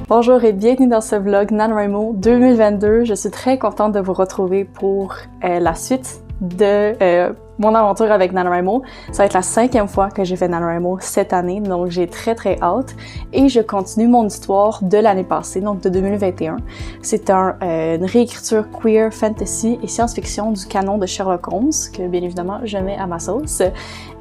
Bonjour et bienvenue dans ce vlog NaNoWriMo 2022. Je suis très contente de vous retrouver pour la suite de mon aventure avec NaNoWriMo. Ça va être la 5e fois que j'ai fait NaNoWriMo cette année, donc j'ai très hâte. Et je continue mon histoire de l'année passée, donc de 2021. C'est une réécriture queer, fantasy et science-fiction du canon de Sherlock Holmes, que bien évidemment je mets à ma sauce.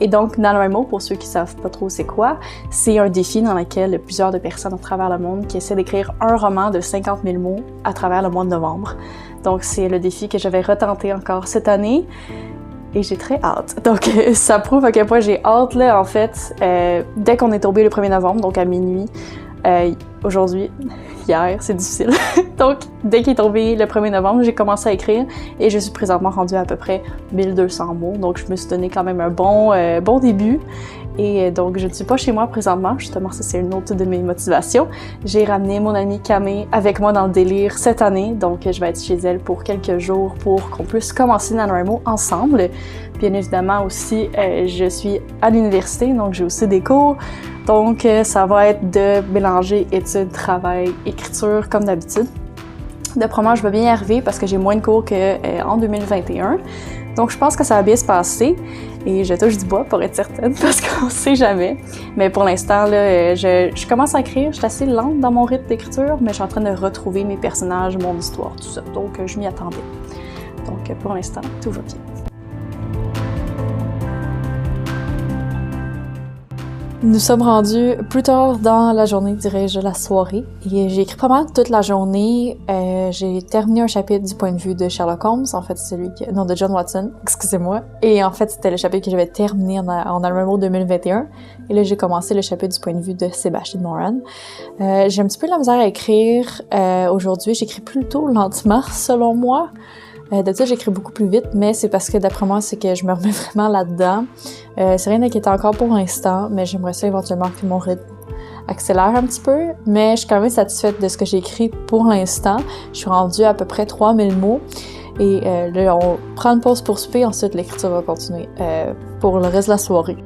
Et donc NaNoWriMo, pour ceux qui savent pas trop c'est quoi, c'est un défi dans lequel plusieurs de personnes à travers le monde qui essaient d'écrire un roman de 50 000 mots à travers le mois de novembre. Donc c'est le défi que je vais retenter encore cette année. Et j'ai très hâte. Donc, ça prouve à quel point j'ai hâte, là, en fait. Dès qu'on est tombé le 1er novembre, donc à minuit, aujourd'hui, hier, c'est difficile. Donc, dès qu'il est tombé le 1er novembre, j'ai commencé à écrire et je suis présentement rendue à peu près 1200 mots. Donc, je me suis donné quand même un bon début. Et donc, je ne suis pas chez moi présentement. Justement, ça, c'est une autre de mes motivations. J'ai ramené mon amie Camille avec moi dans le délire cette année. Donc, je vais être chez elle pour quelques jours pour qu'on puisse commencer NaNoWriMo ensemble. Bien évidemment aussi, je suis à l'université, donc j'ai aussi des cours. Donc, ça va être de mélanger études, travail, écriture, comme d'habitude. D'après moi, je vais bien y arriver parce que j'ai moins de cours qu'en 2021. Donc, je pense que ça va bien se passer. Et je touche du bois pour être certaine parce qu'on sait jamais. Mais pour l'instant, là, je commence à écrire. Je suis assez lente dans mon rythme d'écriture, mais je suis en train de retrouver mes personnages, mon histoire, tout ça. Donc, je m'y attendais. Donc, pour l'instant, tout va bien. Nous sommes rendus plus tard dans la journée, dirais-je, la soirée. Et j'ai écrit pas mal toute la journée. J'ai terminé un chapitre du point de vue de Sherlock Holmes, en fait, de John Watson, excusez-moi. Et en fait, c'était le chapitre que j'avais terminé en NaNoWriMo 2021. Et là, j'ai commencé le chapitre du point de vue de Sebastian Moran. J'ai un petit peu de la misère à écrire aujourd'hui. J'écris plutôt lentement, selon moi. D'habitude, j'écris beaucoup plus vite, mais c'est parce que d'après moi, c'est que je me remets vraiment là-dedans. C'est rien d'inquiétant encore pour l'instant, mais j'aimerais ça éventuellement que mon rythme accélère un petit peu. Mais je suis quand même satisfaite de ce que j'ai écrit pour l'instant. Je suis rendue à peu près 3000 mots. Et là, on prend une pause pour souper, ensuite l'écriture va continuer pour le reste de la soirée.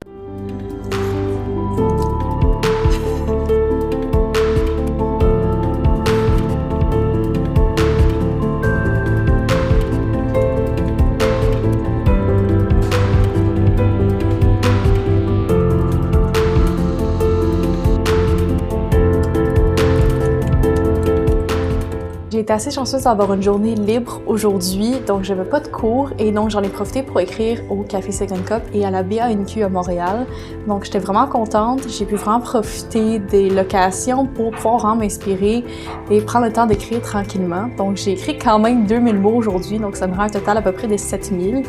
J'ai été assez chanceuse d'avoir une journée libre aujourd'hui, donc j'avais pas de cours et donc j'en ai profité pour écrire au Café Second Cup et à la BANQ à Montréal. Donc j'étais vraiment contente, j'ai pu vraiment profiter des locations pour pouvoir vraiment m'inspirer et prendre le temps d'écrire tranquillement. Donc j'ai écrit quand même 2000 mots aujourd'hui, donc ça me rend un total à peu près des 7000.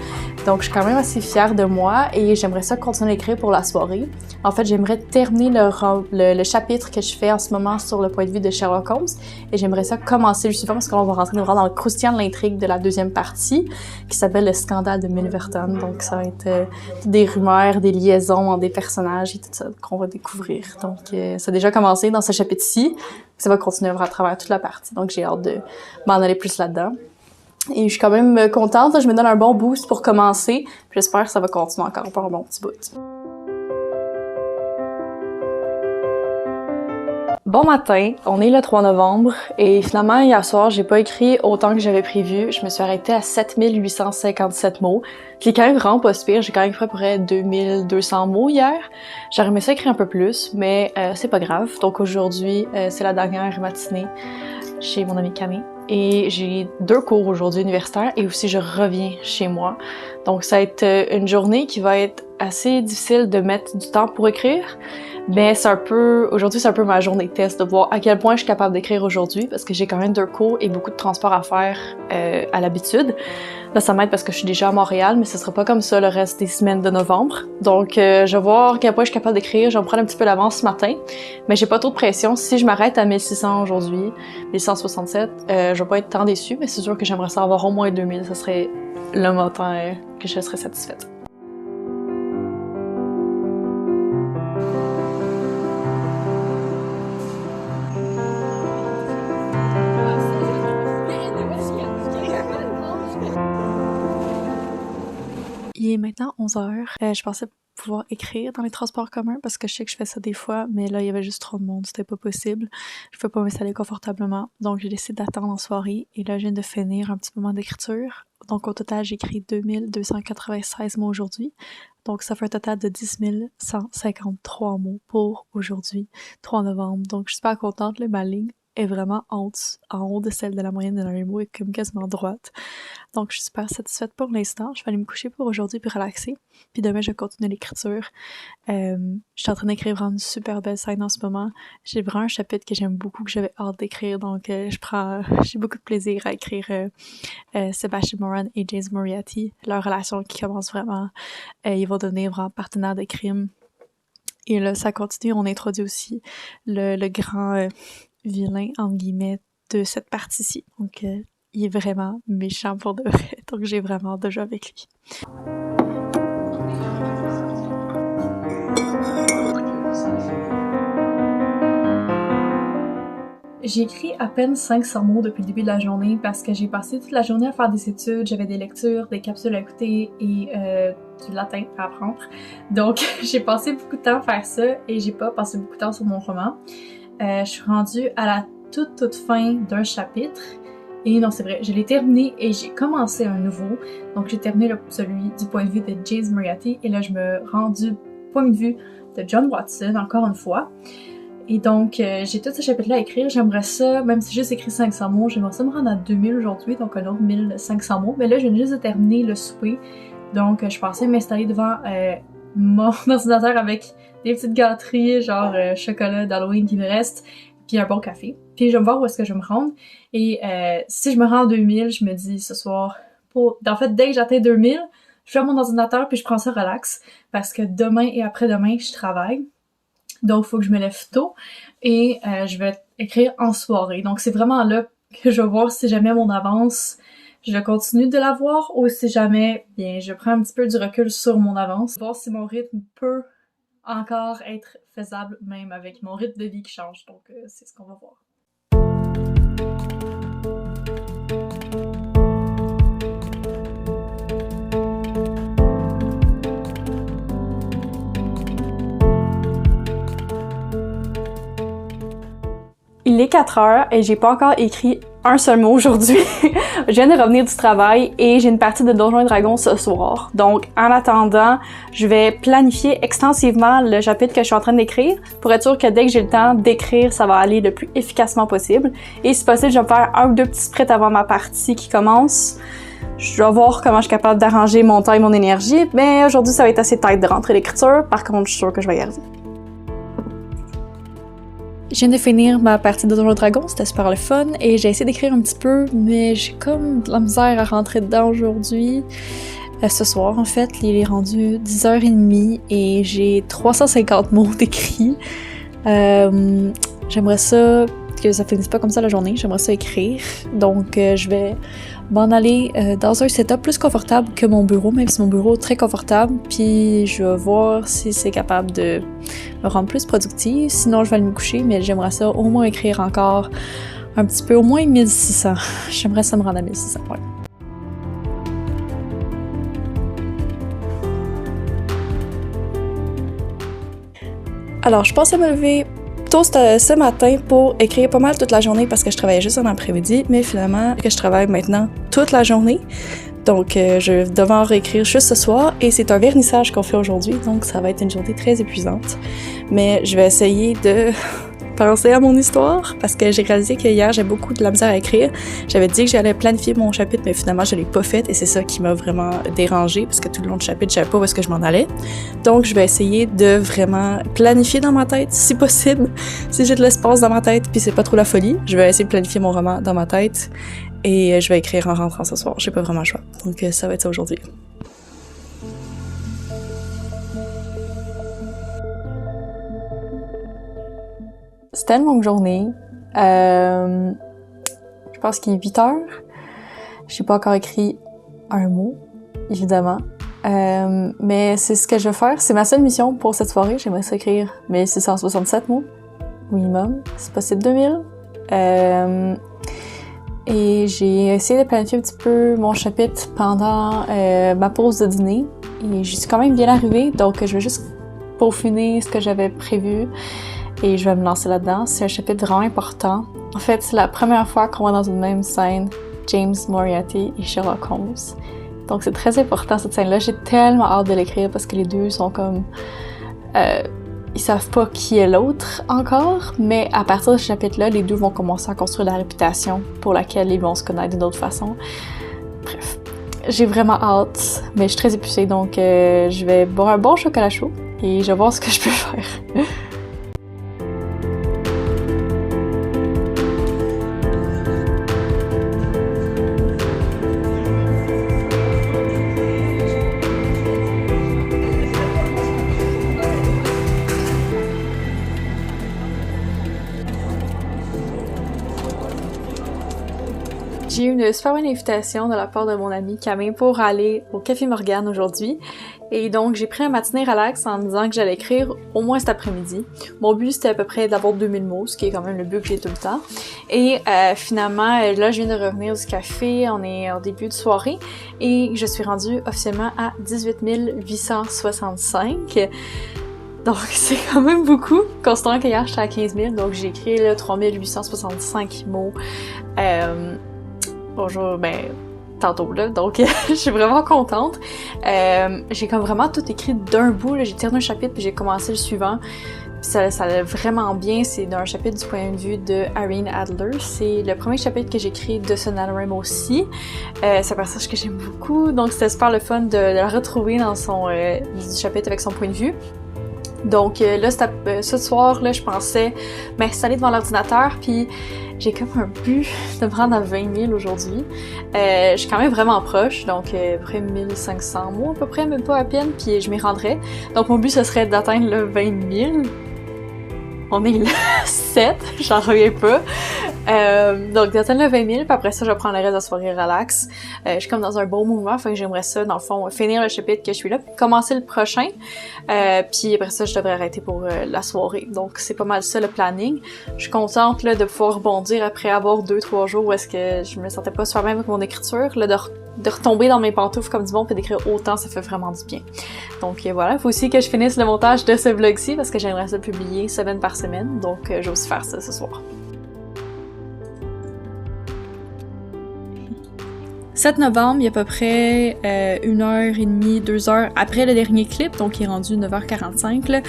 Donc je suis quand même assez fière de moi et j'aimerais ça continuer à écrire pour la soirée. En fait, j'aimerais terminer le chapitre que je fais en ce moment sur le point de vue de Sherlock Holmes et j'aimerais ça commencer le suivant parce qu'on va rentrer vraiment dans le croustillant de l'intrigue de la deuxième partie qui s'appelle le scandale de Milverton. Donc ça va être des rumeurs, des liaisons entre des personnages et tout ça qu'on va découvrir. Donc ça a déjà commencé dans ce chapitre-ci, ça va continuer à travers toute la partie. Donc j'ai hâte de m'en aller plus là-dedans. Et je suis quand même contente, je me donne un bon boost pour commencer. J'espère que ça va continuer encore pour un bon petit bout. Bon matin, on est le 3 novembre et finalement hier soir j'ai pas écrit autant que j'avais prévu. Je me suis arrêtée à 7857 mots. C'est quand même vraiment pas si pire, j'ai quand même fait à peu près 2200 mots hier. J'aurais aimé ça écrire un peu plus, mais c'est pas grave. Donc aujourd'hui, c'est la dernière matinée chez mon amie Camille. Et j'ai 2 cours aujourd'hui universitaires et aussi je reviens chez moi. Donc ça va être une journée qui va être assez difficile de mettre du temps pour écrire. Mais aujourd'hui c'est un peu ma journée de test de voir à quel point je suis capable d'écrire aujourd'hui parce que j'ai quand même 2 cours et beaucoup de transport à faire à l'habitude. Là ça m'aide parce que je suis déjà à Montréal, mais ce sera pas comme ça le reste des semaines de novembre. Donc je vais voir à quel point je suis capable d'écrire, je vais me prendre un petit peu l'avance ce matin. Mais j'ai pas trop de pression, si je m'arrête à 1600 aujourd'hui, 1167, je vais pas être tant déçue, mais c'est sûr que j'aimerais ça avoir au moins 2000, ça serait le montant que je serais satisfaite. Il est maintenant 11h. Je pensais pouvoir écrire dans les transports communs parce que je sais que je fais ça des fois, mais là, il y avait juste trop de monde, c'était pas possible. Je pouvais pas m'installer confortablement, donc j'ai décidé d'attendre en soirée et là, je viens de finir un petit moment d'écriture. Donc au total, j'ai écrit 2296 mots aujourd'hui. Donc ça fait un total de 10 153 mots pour aujourd'hui, 3 novembre. Donc je suis super contente, là, ma ligne est vraiment en haut de celle de la moyenne de NaNoWriMo, est comme quasiment droite. Donc je suis super satisfaite pour l'instant. Je vais aller me coucher pour aujourd'hui puis relaxer. Puis demain, je continue l'écriture. Je suis en train d'écrire vraiment une super belle scène en ce moment. J'ai vraiment un chapitre que j'aime beaucoup, que j'avais hâte d'écrire. Donc j'ai beaucoup de plaisir à écrire Sebastian Moran et James Moriarty. Leur relation qui commence vraiment. Ils vont devenir vraiment partenaires de crime. Et là, ça continue. On introduit aussi le grand vilain, entre guillemets, de cette partie-ci. Donc, il est vraiment méchant pour de vrai. Donc, j'ai vraiment hâte de jouer avec lui. J'ai écrit à peine 500 mots depuis le début de la journée parce que j'ai passé toute la journée à faire des études, j'avais des lectures, des capsules à écouter et du latin à apprendre. Donc j'ai passé beaucoup de temps à faire ça et j'ai pas passé beaucoup de temps sur mon roman. Je suis rendue à la toute fin d'un chapitre et non c'est vrai, je l'ai terminé et j'ai commencé un nouveau. Donc j'ai terminé celui du point de vue de James Moriarty et là je me rends du point de vue de John Watson encore une fois. Et donc, j'ai tout ce chapitre-là à écrire. J'aimerais ça, même si j'ai juste écrit 500 mots, j'aimerais ça me rendre à 2000 aujourd'hui, donc un autre 1500 mots. Mais là, je viens juste de terminer le souper. Donc, je pensais m'installer devant mon ordinateur avec des petites gâteries, genre chocolat d'Halloween qui me reste, puis un bon café. Puis je vais me voir où est-ce que je vais me rendre. Et si je me rends à 2000, je me dis ce soir, en fait, dès que j'atteins 2000, je ferme mon ordinateur puis je prends ça relax. Parce que demain et après-demain, je travaille. Donc, il faut que je me lève tôt et je vais écrire en soirée. Donc, c'est vraiment là que je vais voir si jamais mon avance, je continue de la voir ou si jamais, bien, je prends un petit peu du recul sur mon avance. Voir si mon rythme peut encore être faisable même avec mon rythme de vie qui change. Donc, c'est ce qu'on va voir. Il est 4 heures et j'ai pas encore écrit un seul mot aujourd'hui. Je viens de revenir du travail et j'ai une partie de Donjons et Dragons ce soir. Donc, en attendant, je vais planifier extensivement le chapitre que je suis en train d'écrire pour être sûr que dès que j'ai le temps d'écrire, ça va aller le plus efficacement possible. Et si possible, je vais faire un ou deux petits sprites avant ma partie qui commence. Je vais voir comment je suis capable d'arranger mon temps et mon énergie, mais aujourd'hui, ça va être assez tight de rentrer l'écriture. Par contre, je suis sûre que je vais y arriver. Je viens de finir ma partie de Donjons & Dragons, c'était super le fun, et j'ai essayé d'écrire un petit peu, mais j'ai comme de la misère à rentrer dedans aujourd'hui. Ce soir, en fait, il est rendu 10h30 et j'ai 350 mots d'écrits. J'aimerais ça que ça finisse pas comme ça la journée, j'aimerais ça écrire. Donc, je vais m'en aller dans un setup plus confortable que mon bureau, même si mon bureau est très confortable, puis je vais voir si c'est capable de me rendre plus productive. Sinon, je vais aller me coucher, mais j'aimerais ça au moins écrire encore un petit peu, au moins 1600. J'aimerais ça me rendre à 1600, ouais. Alors, je pensais me lever tôt ce matin pour écrire pas mal toute la journée parce que je travaillais juste en après-midi, mais finalement, que je travaille maintenant toute la journée. Donc, je vais devoir réécrire juste ce soir et c'est un vernissage qu'on fait aujourd'hui, donc ça va être une journée très épuisante. Mais je vais essayer de penser à mon histoire parce que j'ai réalisé que hier, j'ai beaucoup de la misère à écrire. J'avais dit que j'allais planifier mon chapitre, mais finalement, je l'ai pas fait et c'est ça qui m'a vraiment dérangée parce que tout le long du chapitre, je savais pas où est-ce que je m'en allais. Donc, je vais essayer de vraiment planifier dans ma tête, si possible, si j'ai de l'espace dans ma tête puis c'est pas trop la folie. Je vais essayer de planifier mon roman dans ma tête et je vais écrire en rentrant ce soir. J'ai pas vraiment le choix. Donc, ça va être ça aujourd'hui. C'était une longue journée. Je pense qu'il est 8 heures. J'ai pas encore écrit un mot, évidemment. Mais c'est ce que je vais faire. C'est ma seule mission pour cette soirée. J'aimerais ça écrire 1667 mots, minimum. C'est possible 2000. Et j'ai essayé de planifier un petit peu mon chapitre pendant ma pause de dîner. et j'y suis quand même bien arrivée, donc je vais juste peaufiner ce que j'avais prévu et je vais me lancer là-dedans. C'est un chapitre vraiment important. En fait, c'est la première fois qu'on voit dans une même scène James Moriarty et Sherlock Holmes. Donc c'est très important cette scène-là. J'ai tellement hâte de l'écrire parce que les deux sont comme... ils savent pas qui est l'autre encore, mais à partir de ce chapitre-là, les deux vont commencer à construire la réputation pour laquelle ils vont se connaître d'une autre façon. Bref, j'ai vraiment hâte, mais je suis très épicée, donc je vais boire un bon chocolat chaud et je vais voir ce que je peux faire. J'ai eu une super bonne invitation de la part de mon amie Camille pour aller au Café Morgane aujourd'hui. Et donc, j'ai pris un matinée relax en me disant que j'allais écrire au moins cet après-midi. Mon but, c'était à peu près d'avoir 2000 mots, ce qui est quand même le but que j'ai tout le temps. Et finalement, là, je viens de revenir du café, on est au début de soirée, et je suis rendue officiellement à 18 865. Donc, c'est quand même beaucoup, considérant qu'hier, j'étais à 15 000, donc j'ai écrit là, 3865 mots. Bonjour, tantôt là, donc je suis vraiment contente. J'ai comme vraiment tout écrit d'un bout, là. J'ai terminé un chapitre puis j'ai commencé le suivant. Puis ça allait vraiment bien, c'est d'un chapitre du point de vue de Irene Adler. C'est le premier chapitre que j'ai écrit de ce NaNoWriMo aussi. C'est un personnage que j'aime beaucoup, donc c'était super le fun de la retrouver dans son chapitre avec son point de vue. Donc là, ce soir, là, je pensais m'installer devant l'ordinateur, puis j'ai comme un but de me rendre à 20 000 aujourd'hui. Je suis quand même vraiment proche, donc à peu près 1500 mots à peu près, même pas à peine, puis je m'y rendrai. Donc mon but, ce serait d'atteindre le 20 000. On est le 7, j'en reviens pas. Donc d'atteindre le 20 000, puis après ça, je vais prendre le reste de la soirée relax. Je suis comme dans un bon mouvement, fait que j'aimerais ça, dans le fond, finir le chapitre que je suis là, puis commencer le prochain. Puis après ça, je devrais arrêter pour la soirée. Donc c'est pas mal ça le planning. Je suis contente là, de pouvoir rebondir après avoir 2-3 jours où est-ce que je me sentais pas super bien avec mon écriture, là, de retomber dans mes pantoufles comme du monde puis d'écrire autant, ça fait vraiment du bien. Donc voilà, il faut aussi que je finisse le montage de ce vlog-ci parce que j'aimerais ça publier semaine par semaine, donc je vais aussi faire ça ce soir. 7 novembre, il y a à peu près 1h30, 2h après le dernier clip, donc il est rendu 9h45 là.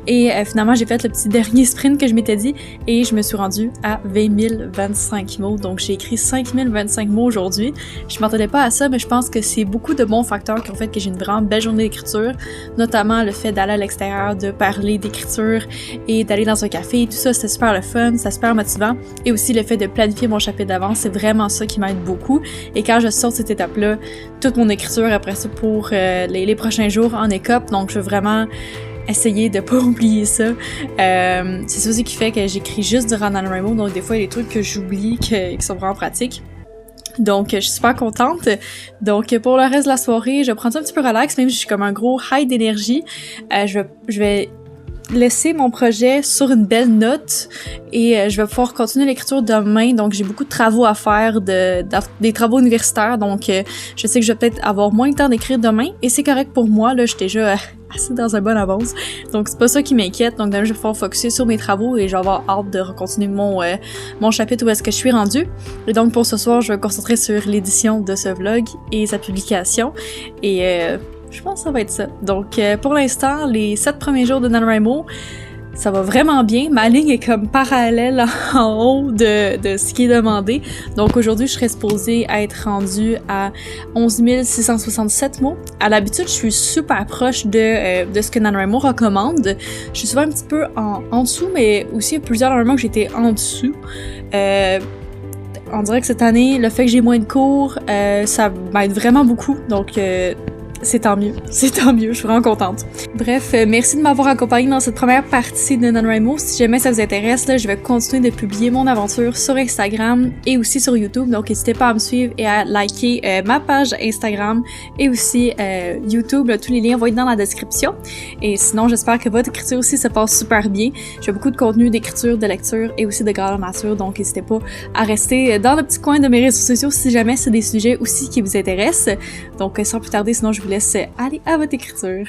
Et finalement j'ai fait le petit dernier sprint que je m'étais dit et je me suis rendue à 20 025 mots, donc j'ai écrit 5 025 mots aujourd'hui. Je m'attendais pas à ça, mais je pense que c'est beaucoup de bons facteurs qui ont fait que j'ai une vraiment belle journée d'écriture, notamment le fait d'aller à l'extérieur, de parler d'écriture et d'aller dans un café, tout ça c'était super le fun, c'était super motivant, et aussi le fait de planifier mon chapitre d'avance, c'est vraiment ça qui m'aide beaucoup. Et quand je sors de cette étape-là, toute mon écriture après ça pour les prochains jours en écope, donc je veux vraiment essayer de pas oublier ça. C'est ça aussi qui fait que j'écris juste durant NaNoWriMo, donc des fois il y a des trucs que j'oublie qui sont vraiment pratiques. Donc je suis super contente. Donc pour le reste de la soirée, je vais prendre ça un petit peu relax, même si je suis comme un gros high d'énergie. Je vais laisser mon projet sur une belle note et je vais pouvoir continuer l'écriture demain, donc j'ai beaucoup de travaux à faire, des travaux universitaires, donc je sais que je vais peut-être avoir moins le temps d'écrire demain et c'est correct pour moi, là je suis déjà assez dans un bon avance, donc c'est pas ça qui m'inquiète, donc demain je vais pouvoir focuser sur mes travaux et je vais avoir hâte de continuer mon chapitre où est-ce que je suis rendue. Et donc pour ce soir je vais me concentrer sur l'édition de ce vlog et sa publication et je pense que ça va être ça. Donc, pour l'instant, les 7 premiers jours de NaNoWriMo, ça va vraiment bien. Ma ligne est comme parallèle en haut de ce qui est demandé. Donc, aujourd'hui, je serais supposée être rendue à 11 667 mots. À l'habitude, je suis super proche de ce que NaNoWriMo recommande. Je suis souvent un petit peu en dessous, mais aussi il y a plusieurs moments que j'étais en dessous. On dirait que cette année, le fait que j'ai moins de cours, ça m'aide vraiment beaucoup. Donc, c'est tant mieux, je suis vraiment contente. Bref, merci de m'avoir accompagné dans cette première partie de NaNoWriMo. Si jamais ça vous intéresse, là, je vais continuer de publier mon aventure sur Instagram et aussi sur YouTube. Donc, n'hésitez pas à me suivre et à liker ma page Instagram et aussi YouTube. Là, tous les liens vont être dans la description. Et sinon, j'espère que votre écriture aussi se passe super bien. J'ai beaucoup de contenu d'écriture, de lecture et aussi de grandeur nature. Donc, n'hésitez pas à rester dans le petit coin de mes réseaux sociaux si jamais c'est des sujets aussi qui vous intéressent. Donc, sans plus tarder, sinon, je vous laisse aller à votre écriture.